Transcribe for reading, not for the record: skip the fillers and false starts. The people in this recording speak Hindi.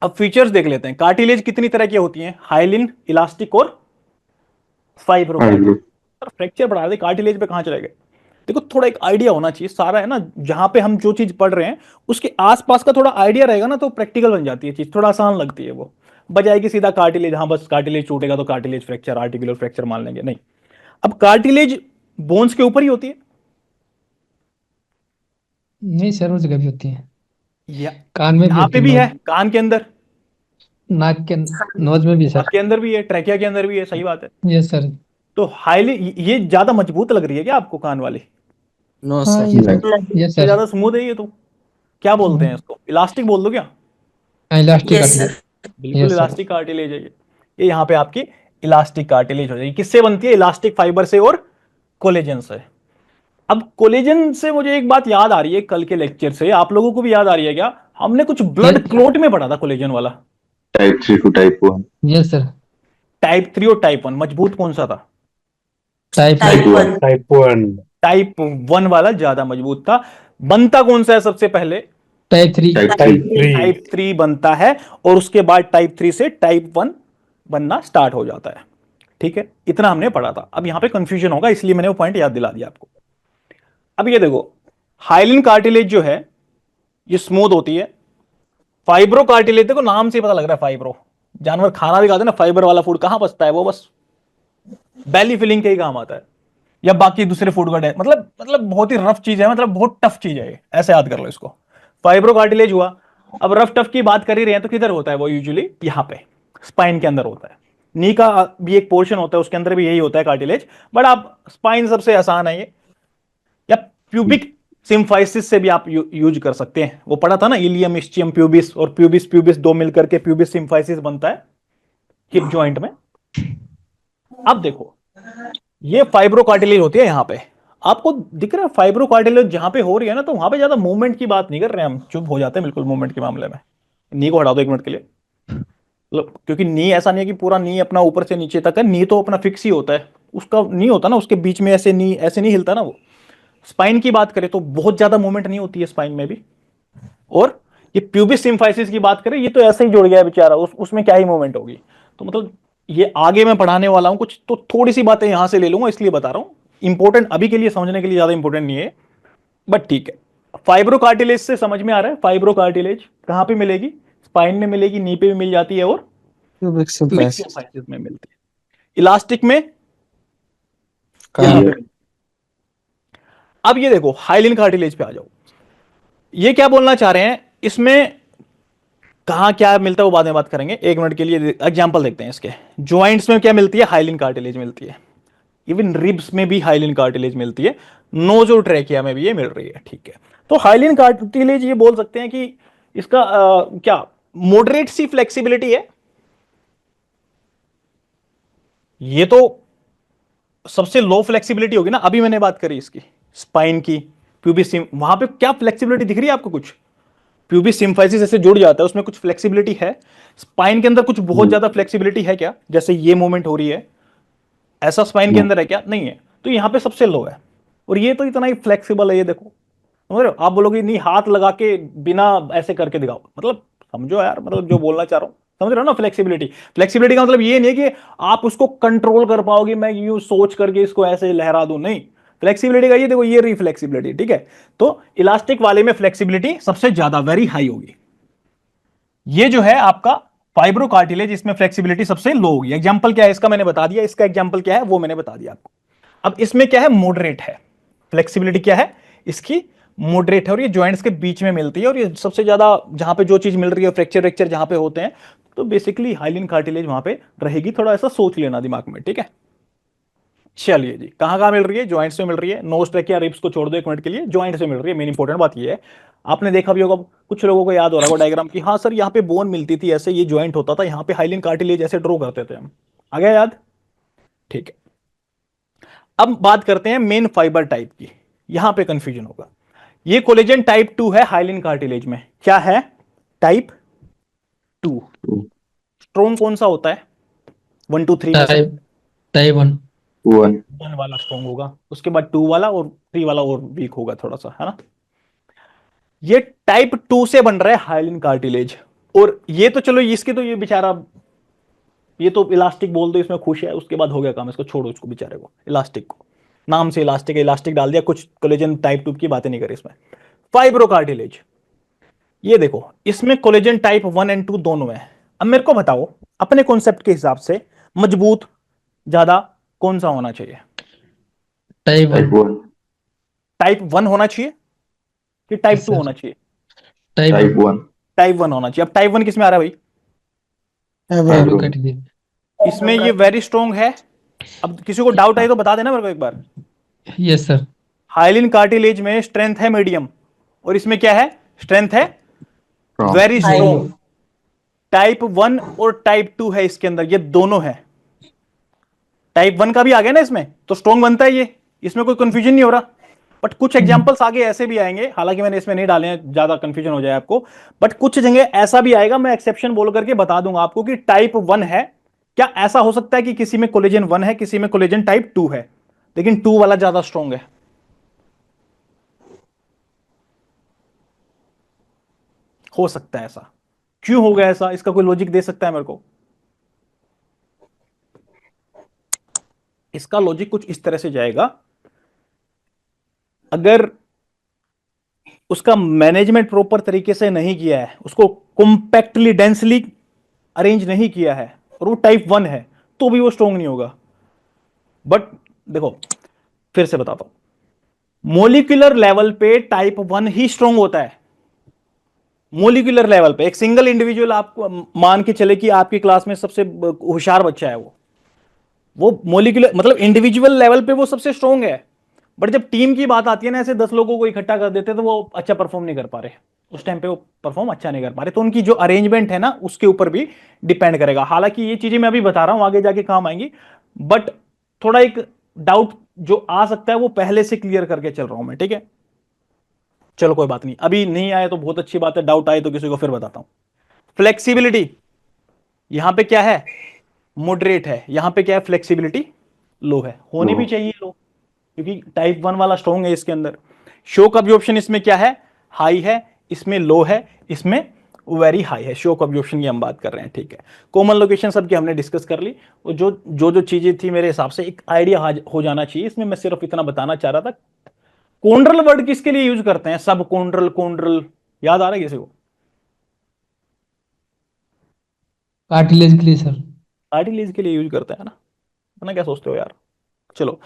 अब फीचर्स देख लेते हैं। कार्टिलेज कितनी तरह की होती हैं? हाइलिन, इलास्टिक और फाइब्रो कार्टिलेज। फ्रैक्चर बढ़ा दे, कार्टिलेज पे कहां चले गए? देखो थोड़ा एक आइडिया होना चाहिए, सारा है ना, जहां पे हम जो चीज पढ़ रहे हैं उसके आसपास का थोड़ा आइडिया रहेगा ना, तो प्रैक्टिकल बन जाती है चीज, थोड़ा आसान लगती है वो। बजाय कि सीधा कार्टिलेज, हाँ बस कार्टिलेज टूटेगा तो कार्टिलेज फ्रैक्चर, आर्टिकुलर फ्रैक्चर मान लेंगे, नहीं। अब कार्टिलेज बोन्स के ऊपर ही होती है नहीं सर, वो जगह भी होती है। या कान में भी यहाँ होती पे है, भी है, नोज, कान के अंदर, नाक के, नोज में भी नाक सर। के अंदर भी है, ट्रैकिया के अंदर भी है, सही बात है। Yes sir. तो हाईली, ये ज्यादा मजबूत लग रही है क्या आपको कान वाली? नो हाँ सर। यस तो सर। ज्यादा स्मूथ है ये तो। क्या बोलते हैं इसको, इलास्टिक बोल दो क्या? Elastic yes cartilage. सर। बिल्कुल यस सर। इलास्टिक कार्टिलेज है ये यहाँ पे आपकी इलास्टिक कार्टिलेज हो जाएगी। किससे बनती है? इलास्टिक फाइबर से और कोलेजन से। अब कोलेजन से मुझे एक बात याद आ रही है, कल के लेक्चर से आप लोगों को भी याद आ रही है क्या? हमने कुछ ब्लड क्लोट में पढ़ा था कोलेजन वाला। Type 3 to type 1। Yes sir. Type 3 और टाइप 1, मजबूत कौन सा था? Type one. Type 1। Type 1। Type 1 वाला ज्यादा मजबूत था। बनता कौन सा है सबसे पहले? टाइप 3। टाइप 3। टाइप 3 बनता है, और उसके बाद टाइप 3 से टाइप 1 बनना स्टार्ट हो जाता है। ठीक है, इतना हमने पढ़ा था। अब यहां पे कंफ्यूजन होगा, इसलिए मैंने वो पॉइंट याद दिला दिया आपको। अब ये देखो, हाइलिन कार्टिलेज जो है ये स्मूथ होती है। फाइब्रो कार्टिलेज, देखो नाम से ही पता लग रहा है फाइब्रो, जानवर खाना भी खाते हैं ना, फाइबर वाला फूड कहां बचता है? वो बस बेली फिलिंग के ही काम आता है, या बाकी दूसरे फूड का मतलब बहुत ही रफ चीज है, मतलब बहुत टफ चीज है ये, ऐसे याद कर लो इसको। फाइब्रो कार्टिलेज हुआ। अब रफ टफ की बात कर ही रहे हैं तो किधर होता है वो? यूजुअली यहां पे स्पाइन के अंदर होता है। नी का भी एक पोर्शन होता है, उसके अंदर भी यही होता है कार्टिलेज, बट आप स्पाइन सबसे आसान है ये। या प्यूबिक सिम्फाइसिस से भी आप यूज कर सकते हैं, वो पढ़ा था ना, इलियम इस्चियम प्यूबिस, और प्यूबिस प्यूबिस दो मिलकर के प्यूबिस सिम्फाइसिस बनता है हिप जॉइंट में। अब देखो, ये फाइब्रो कार्टिलेज होती है यहां पे। आपको दिख रहा है फाइब्रो कार्टिलेज जहां पे हो रही है ना, तो वहां पे ज्यादा मूवमेंट की बात नहीं कर रहे हैं हम, चुप हो जाते हैं बिल्कुल मूवमेंट के मामले में। नी को हटा दो 1 मिनट के लिए, मतलब क्योंकि नी ऐसा नहीं है कि पूरा नी अपना ऊपर से नीचे तक है, नी तो अपना फिक्स ही होता है, उसका नहीं होता ना, उसके बीच में ऐसे नी ऐसे नहीं हिलता ना वो। स्पाइन की बात करें तो बहुत ज्यादा मूवमेंट नहीं होती है स्पाइन में भी। और ये प्यूबिस सिम्फाइसिस की बात करें, ये तो ऐसे ही जुड़ गया है बेचारा, उसमें क्या ही मूवमेंट होगी। तो मतलब ये आगे मैं पढ़ाने वाला हूं कुछ, तो थोड़ी सी बातें यहां से ले लूंगा, इसलिए बता रहा हूं। इंपॉर्टेंट अभी के लिए समझने के लिए ज्यादा इंपॉर्टेंट नहीं है, बट ठीक है। फाइब्रो कार्टिलेज से समझ में आ रहा है, फाइब्रो कार्टिलेज कहां पे मिलेगी? स्पाइन में मिलेगी, नी पे भी मिल जाती है, और क्यूबिक प्यूबिक सिम्प्लाइसिस। सिम्फाइसिस में मिलती है। इलास्टिक में यहां कान। पे। अब ये देखो हाइलिन कार्टिलेज पे आ जाओ। ये क्या बोलना चाह रहे हैं इसमें, कहां क्या मिलता है वो बाद में बात करेंगे, 1 मिनट के लिए एग्जांपल देखते हैं इसके। ज्वाइंट्स में क्या मिलती है? हाइलिन कार्टिलेज मिलती है। इवन रिब्स में भी हाइलिन कार्टिलेज मिलती है। नोज और ट्रैकिया में भी ये मिल रही है। ठीक है, तो हाइलिन कार्टिलेज ये बोल सकते हैं कि इसका क्या मॉडरेट सी फ्लेक्सिबिलिटी है। ये तो सबसे लो फ्लेक्सिबिलिटी होगी ना, अभी मैंने बात करी इसकी स्पाइन की, प्यूबिस वहां पे क्या फ्लेक्सिबिलिटी दिख रही है आपको कुछ? प्यूबिस सिम्फाइसिस ऐसे जुड़ जाता है, उसमें कुछ फ्लेक्सिबिलिटी है। स्पाइन के अंदर कुछ बहुत ज्यादा फ्लेक्सिबिलिटी है क्या? जैसे ये मूवमेंट हो रही है, ऐसा स्पाइन के अंदर है क्या? नहीं है। तो यहां पे सबसे लो है, और ये तो इतना ही फ्लेक्सिबल है, ये देखो। समझ रहे हो? आप बोलोगे नहीं हाथ लगा के बिना ऐसे करके दिखाओ, मतलब समझो यार, मतलब जो बोलना चाह रहा हूं, समझ रहे हो ना? फ्लेक्सिबिलिटी, फ्लेक्सिबिलिटी का मतलब ये नहीं है कि आप उसको कंट्रोल कर पाओगे, मैं यूं सोच करके इसको ऐसे लहरा दूं, नहीं। फ्लेक्सिबिलिटी का ये देखो, ये रही फ्लेक्सिबिलिटी, ठीक है। तो इलास्टिक वाले में फ्लेक्सिबिलिटी सबसे ज्यादा वेरी हाई होगी। ये जो है आपका फाइब्रो कार्टिलेज, इसमें फ्लेक्सिबिलिटी सबसे लो होगी। एग्जांपल क्या है इसका मैंने बता दिया, इसका एग्जांपल क्या है वो मैंने बता दिया आपको। अब इसमें क्या है? मॉडरेट है फ्लेक्सिबिलिटी, क्या है इसकी? मॉडरेट है, और ये जॉइंट्स के बीच में मिलती है, और ये सबसे ज्यादा जहां पे जो चीज मिल रही है, फ्रैक्चर फ्रैक्चर जहां पे होते हैं, तो बेसिकली हाइलिन कार्टिलेज वहां पे रहेगी। थोड़ा ऐसा सोच लेना दिमाग में, ठीक है। चलिए जी, कहां कहां मिल रही है? जॉइंट्स में मिल रही है। नोज ट्रैकिया रिब्स को छोड़ दो 1 मिनट के लिए, जॉइंट्स में मिल रही है। मेन इंपॉर्टेंट बात ये है, आपने देखा भी होगा, कुछ लोगों को याद हो रहा होगा डायग्राम की, हाँ सर यहाँ पे बोन मिलती थी ऐसे, ये ज्वाइंट होता था, यहाँ पे हाइलिन कार्टिलेज ऐसे ड्रॉ करते थे हम। आ गया याद? ठीक है। अब बात करते हैं मेन फाइबर टाइप की, यहां पे कंफ्यूजन होगा। ये कोलेजन टाइप 2 है हाइलिन कार्टिलेज में। क्या है? टाइप 2। स्ट्रोंग कौन सा होता है 1 2 3 में से? Type type 1। 1। 1 वाला स्ट्रोंग होगा, उसके बाद 2 वाला, और 3 वाला और वीक होगा थोड़ा सा, है ना। ये टाइप 2 से बन रहा है हाइलिन कार्टिलेज, और ये तो चलो इसके तो ये बेचारा, ये तो इलास्टिक बोल दो इसमें खुश है, उसके बाद हो गया काम, इसको छोड़ो, उसको बेचारे को, इलास्टिक को, नाम से इलास्टिक है, इलास्टिक डाल दिया, कुछ कोलेजन टाइप 2 की बातें नहीं करी इसमें। फाइब्रोकार्टिलेज, ये देखो इसमें कोलेजन टाइप 1 एंड 2 दोनों है। अब मेरे को बताओ अपने कॉन्सेप्ट के हिसाब से मजबूत ज्यादा कौन सा होना चाहिए? Type type 1। 1। टाइप 1 होना चाहिए कि टाइप यस 2 सर। होना चाहिए? Type type 1। 1। टाइप 1 होना चाहिए। अब टाइप 1 किस में आ रहा है भाई? फाइब्रोकार्टिलेज। इसमें ये वेरी स्ट्रॉन्ग है। अब किसी को डाउट है तो बता देना मेरे को एक बार। Yes sir. हाइलिन कार्टिलेज में स्ट्रेंथ है मीडियम, और इसमें क्या है? स्ट्रेंथ है Strong। Very high low. Strong. Type 1 और टाइप 2 है इसके अंदर, ये दोनों है। टाइप 1 का भी आ गया ना इसमें, तो स्ट्रॉन्ग बनता है ये, इसमें कोई कंफ्यूजन नहीं हो रहा। बट कुछ एग्जांपल्स आगे ऐसे भी आएंगे, हालांकि मैंने इसमें नहीं डाले हैं, ज्यादा कंफ्यूजन हो जाए आपको। बट कुछ जगह ऐसा भी आएगा, मैं एक्सेप्शन बोल करके बता दूंगा आपको कि टाइप 1 है। क्या ऐसा हो सकता है कि किसी में कोलेजन 1 है, किसी में कोलेजन टाइप 2 है, लेकिन 2 वाला ज्यादा स्ट्रॉन्ग है? हो सकता है ऐसा। क्यों होगा ऐसा? इसका कोई लॉजिक दे सकता है मेरे को? इसका लॉजिक कुछ इस तरह से जाएगा, अगर उसका मैनेजमेंट प्रॉपर तरीके से नहीं किया है, उसको कॉम्पैक्टली डेंसली अरेंज नहीं किया है, और वो टाइप 1 है, तो भी वो स्ट्रॉन्ग नहीं होगा। बट देखो, फिर से बताता हूं, मोलिकुलर लेवल पे टाइप 1 ही स्ट्रॉन्ग होता है। मोलिकुलर लेवल पे एक सिंगल इंडिविजुअल, आपको मान के चले कि आपकी क्लास में सबसे होशियार बच्चा है, वो मोलिकुलर मतलब इंडिविजुअल लेवल पे वो सबसे स्ट्रॉन्ग है। बट जब टीम की बात आती है ना, ऐसे 10 लोगों को इकट्ठा कर देते हैं, तो वो अच्छा परफॉर्म नहीं कर पा रहे, उस टाइम पे वो परफॉर्म अच्छा नहीं कर पा रहे। तो उनकी जो अरेंजमेंट है ना, उसके ऊपर भी डिपेंड करेगा। हालांकि ये चीजें मैं अभी बता रहा हूं, आगे जाके काम आएंगी, बट थोड़ा एक डाउट जो आ सकता है वो पहले से क्लियर करके चल रहा हूं मैं, ठीक है? चलो कोई बात नहीं, अभी नहीं आया तो बहुत अच्छी बात है, डाउट आए तो किसी को फिर बताता हूं। फ्लेक्सिबिलिटी, यहां पे क्या है? मॉडरेट है। यहां पे क्या है? फ्लेक्सिबिलिटी लो है, होनी भी लो। चाहिए लो, क्योंकि टाइप 1 वाला स्ट्रॉन्ग है इसके अंदर। शोक अब्जॉर्प्शन इसमें क्या है? हाई है। इसमें लो है, इसमें वेरी हाई है। शोक अब्जॉर्प्शन की हम बात कर रहे हैं, ठीक है? कॉमन लोकेशन सबकी हमने डिस्कस कर ली, और जो चीजें थी मेरे हिसाब से एक आइडिया हो जाना चाहिए इसमें। मैं सिर्फ इतना बताना चाह रहा था। कोंड्रल वर्ड किसके लिए यूज करते हैं? सब कोंड्रल, कोंड्रल, याद आ रहा है किसी को? कार्टिलेज के लिए सर। कार्टिलेज के लिए यूज करते हैं ना? क्या सोचते हो यार? चलो